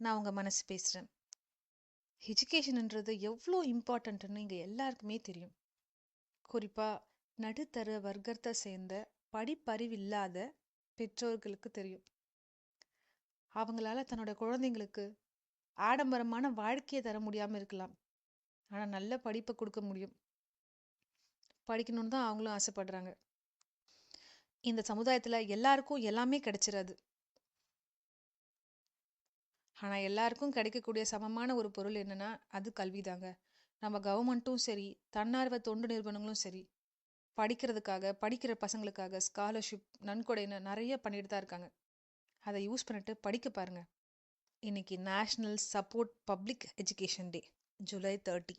நான் உங்க மனசு பேசுறேன். எஜுகேஷன்ன்றது எவ்வளோ இம்பார்ட்டன்ட்னு இங்க எல்லாருக்குமே தெரியும். குறிப்பா நடுத்தர வர்க்கத்தை சேர்ந்த படிப்பறிவில்லாத பெற்றோர்களுக்கு தெரியும். அவங்களால தன்னோட குழந்தைங்களுக்கு ஆடம்பரமான வாழ்க்கையை தர முடியாம இருக்கலாம். ஆனா நல்ல படிப்பை கொடுக்க முடியும். படிக்கணும்னு தான் அவங்களும் ஆசைப்படுறாங்க. இந்த சமுதாயத்துல எல்லாருக்கும் எல்லாமே கிடைச்சிராது. ஆனா எல்லாருக்கும் கிடைக்கக்கூடிய சமமான ஒரு பொருள் என்னன்னா அது கல்விதாங்க. நம்ம கவர்மெண்ட்டும் சரி, தன்னார்வ தொண்டு நிறுவனங்களும் சரி, படிக்கிறதுக்காக படிக்கிற பசங்களுக்காக ஸ்காலர்ஷிப் நன்கொடைன்னு நிறைய பண்ணிட்டு தான் இருக்காங்க. அதை யூஸ் பண்ணிட்டு படிக்க பாருங்க. இன்னைக்கு national support public education day, July 30,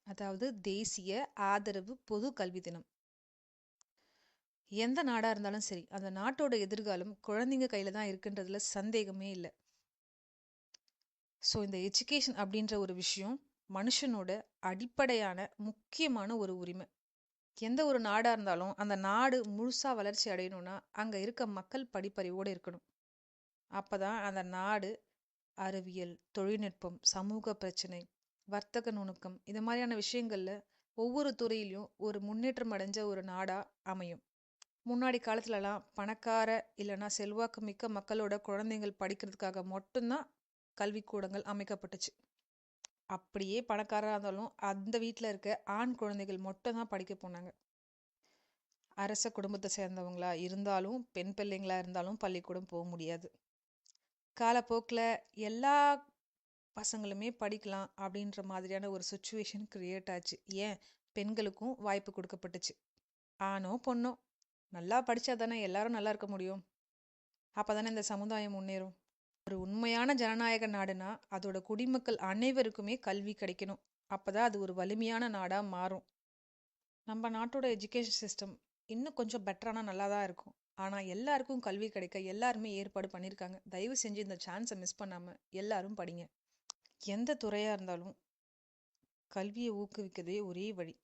அதாவது தேசிய ஆதரவு பொது கல்வி தினம். எந்த நாடா இருந்தாலும் சரி, அந்த நாட்டோட எதிர்காலம் குழந்தைங்க கையில தான் இருக்குன்றதுல சந்தேகமே இல்லை. ஸோ இந்த எஜுகேஷன் அப்படின்ற ஒரு விஷயம் மனுஷனோட அடிப்படையான முக்கியமான ஒரு உரிமை. எந்த ஒரு நாடா இருந்தாலும் அந்த நாடு முழுசா வளர்ச்சி அடையணும்னா அங்க இருக்க மக்கள் படிப்பறிவோடு இருக்கணும். அப்பதான் அந்த நாடு அறிவியல், தொழில்நுட்பம், சமூக பிரச்சனை, வர்த்தக நுணுக்கம் இது மாதிரியான விஷயங்கள்ல ஒவ்வொரு துறையிலையும் ஒரு முன்னேற்றம் அடைஞ்ச ஒரு நாடா அமையும். முன்னாடி காலத்துலலாம் பணக்கார இல்லைன்னா செல்வாக்கு மிக்க மக்களோட குழந்தைகள் படிக்கிறதுக்காக மட்டும்தான் கல்விக்கூடங்கள் அமைக்கப்பட்டுச்சு. அப்படியே பணக்காரராக இருந்தாலும் அந்த வீட்டில் இருக்க ஆண் குழந்தைகள் மட்டும் தான் படிக்க போனாங்க. அரச குடும்பத்தை சேர்ந்தவங்களா இருந்தாலும் பெண் பிள்ளைங்களா இருந்தாலும் பள்ளிக்கூடம் போக முடியாது. காலப்போக்கில் எல்லா பசங்களுமே படிக்கலாம் அப்படின்ற மாதிரியான ஒரு சுச்சுவேஷன் கிரியேட் ஆச்சு. ஏன், பெண்களுக்கும் வாய்ப்பு கொடுக்கப்பட்டுச்சு. ஆணோ பொண்ணோ நல்லா படித்தா தானே எல்லாரும் நல்லா இருக்க முடியும். அப்போ தானே இந்த சமுதாயம் முன்னேறும். ஒரு உண்மையான ஜனநாயக நாடுனா அதோட குடிமக்கள் அனைவருக்குமே கல்வி கிடைக்கணும். அப்போதான் அது ஒரு வலிமையான நாடாக மாறும். நம்ம நாட்டோட எஜுகேஷன் சிஸ்டம் இன்னும் கொஞ்சம் பெட்டரானா நல்லா தான் இருக்கும். ஆனால் எல்லாருக்கும் கல்வி கிடைக்க எல்லாருமே ஏற்பாடு பண்ணியிருக்காங்க. தயவு செஞ்சு இந்த சான்ஸை மிஸ் பண்ணாமல் எல்லாரும் படிங்க. எந்த துறையாக இருந்தாலும் கல்வியை ஊக்குவிக்கிறதே ஒரே வழி.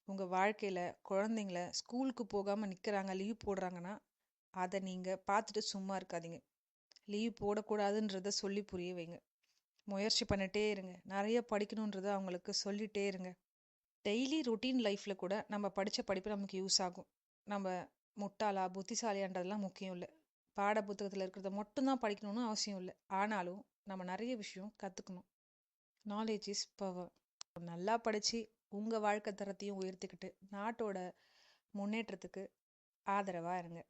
உங்கள் வாழ்க்கையில் குழந்தைங்கள ஸ்கூலுக்கு போகாமல் நிற்கிறாங்க, லீவ் போடுறாங்கன்னா அதை நீங்கள் பார்த்துட்டு சும்மா இருக்காதீங்க. லீவ் போடக்கூடாதுன்றத சொல்லி புரிய வைங்க. முயற்சி பண்ணிட்டே இருங்க. நிறைய படிக்கணுன்றத அவங்களுக்கு சொல்லிகிட்டே இருங்க. டெய்லி ரொட்டீன் லைஃப்பில் கூட நம்ம படித்த படிப்பு நமக்கு யூஸ் ஆகும். நம்ம முட்டாளா புத்திசாலியான்றதெல்லாம் முக்கியம் இல்லை. பாட புத்தகத்தில் இருக்கிறத மட்டும்தான் படிக்கணும்னு அவசியம் இல்லை. ஆனாலும் நம்ம நிறைய விஷயம் கற்றுக்கணும். Knowledge is power. நல்லா படித்து உங்கள் வாழ்க்கை தரத்தையும் உயர்த்திக்கிட்டு நாட்டோட முன்னேற்றத்துக்கு ஆதரவாக இருங்க.